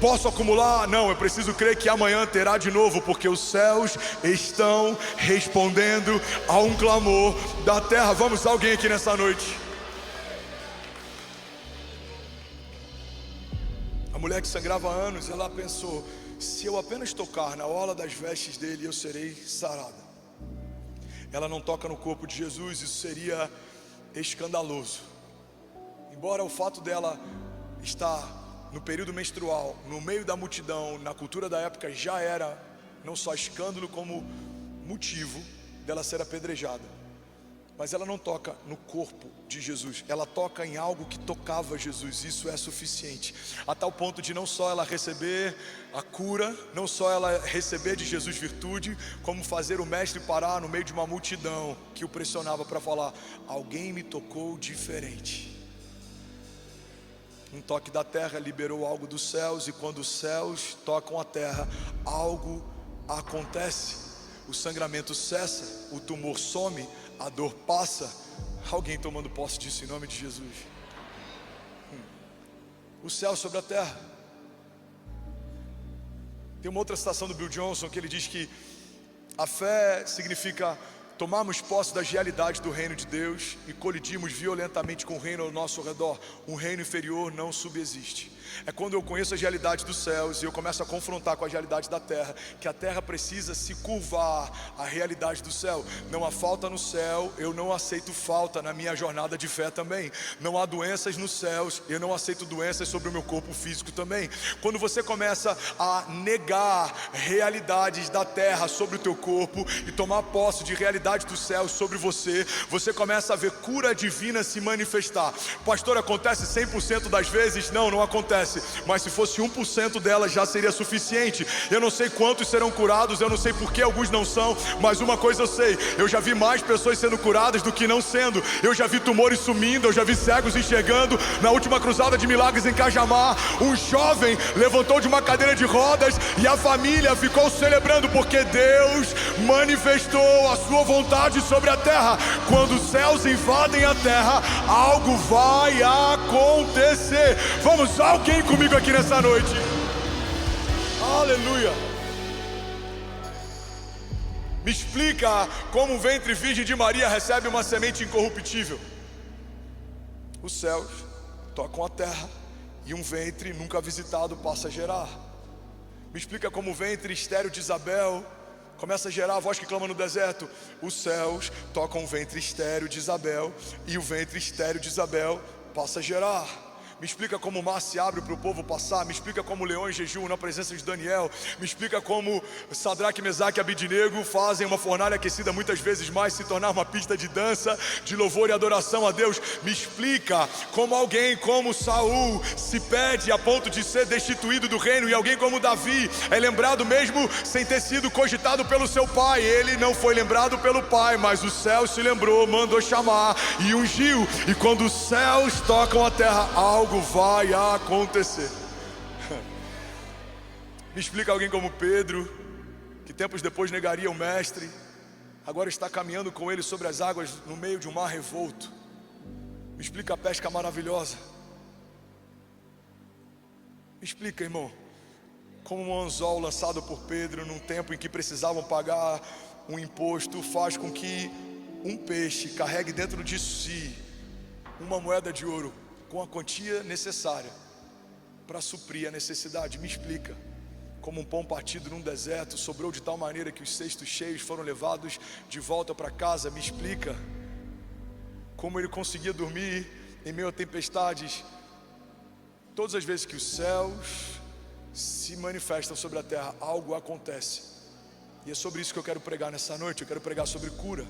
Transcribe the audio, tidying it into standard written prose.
Posso acumular? Não, eu preciso crer que amanhã terá de novo, porque os céus estão respondendo a um clamor da terra. Vamos, alguém aqui nessa noite? A mulher que sangrava há anos, ela pensou: se eu apenas tocar na orla das vestes dele, eu serei sarada. Ela não toca no corpo de Jesus, isso seria escandaloso. Embora o fato dela estar no período menstrual, no meio da multidão, na cultura da época, já era não só escândalo, como motivo dela ser apedrejada. Mas ela não toca no corpo de Jesus, ela toca em algo que tocava Jesus. Isso é suficiente, a tal ponto de não só ela receber a cura, não só ela receber de Jesus virtude, como fazer o mestre parar no meio de uma multidão que o pressionava para falar: alguém me tocou diferente. Um toque da terra liberou algo dos céus, e quando os céus tocam a terra, algo acontece. O sangramento cessa, o tumor some, a dor passa. Alguém tomando posse disso em nome de Jesus. O céu sobre a terra. Tem uma outra citação do Bill Johnson que ele diz que a fé significa tomarmos posse das realidades do reino de Deus e colidirmos violentamente com o reino ao nosso redor. Um reino inferior não subsiste. É quando eu conheço as realidades dos céus e eu começo a confrontar com as realidades da terra, que a terra precisa se curvar à realidade do céu. Não há falta no céu, eu não aceito falta na minha jornada de fé também. Não há doenças nos céus, eu não aceito doenças sobre o meu corpo físico também. Quando você começa a negar realidades da terra sobre o teu corpo e tomar posse de realidade dos céus sobre você, você começa a ver cura divina se manifestar. Pastor, acontece 100% das vezes? Não, não acontece. Mas se fosse 1% delas já seria suficiente. Eu não sei quantos serão curados, eu não sei por que alguns não são, mas uma coisa eu sei: eu já vi mais pessoas sendo curadas do que não sendo. Eu já vi tumores sumindo, eu já vi cegos enxergando. Na última cruzada de milagres em Cajamar, um jovem levantou de uma cadeira de rodas e a família ficou celebrando, porque Deus manifestou a sua vontade sobre a terra. Quando os céus invadem a terra, algo vai acontecer. Vamos, alguém comigo aqui nessa noite? Aleluia. Me explica como o ventre virgem de Maria recebe uma semente incorruptível. Os céus tocam a terra e um ventre nunca visitado passa a gerar. Me explica como o ventre estéril de Isabel começa a gerar a voz que clama no deserto. Os céus tocam o ventre estéril de Isabel e o ventre estéril de Isabel passa a gerar. Me explica como o mar se abre para o povo passar. Me explica como leões jejuam na presença de Daniel. Me explica como Sadraque, Mesaque e Abidnego fazem uma fornalha aquecida muitas vezes mais se tornar uma pista de dança, de louvor e adoração a Deus. Me explica como alguém como Saul se perde a ponto de ser destituído do reino, e alguém como Davi é lembrado mesmo sem ter sido cogitado pelo seu pai. Ele não foi lembrado pelo pai, mas o céu se lembrou, mandou chamar e ungiu. E quando os céus tocam a terra, algo vai acontecer. Me explica alguém como Pedro, que tempos depois negaria o mestre, agora está caminhando com ele sobre as águas no meio de um mar revolto. Me explica a pesca maravilhosa. Me explica, irmão, como um anzol lançado por Pedro num tempo em que precisavam pagar um imposto faz com que um peixe carregue dentro de si uma moeda de ouro com a quantia necessária para suprir a necessidade. Me explica como um pão partido num deserto sobrou de tal maneira que os cestos cheios foram levados de volta para casa. Me explica como ele conseguia dormir em meio a tempestades. Todas as vezes que os céus se manifestam sobre a terra, algo acontece. E é sobre isso que eu quero pregar nessa noite. Eu quero pregar sobre cura.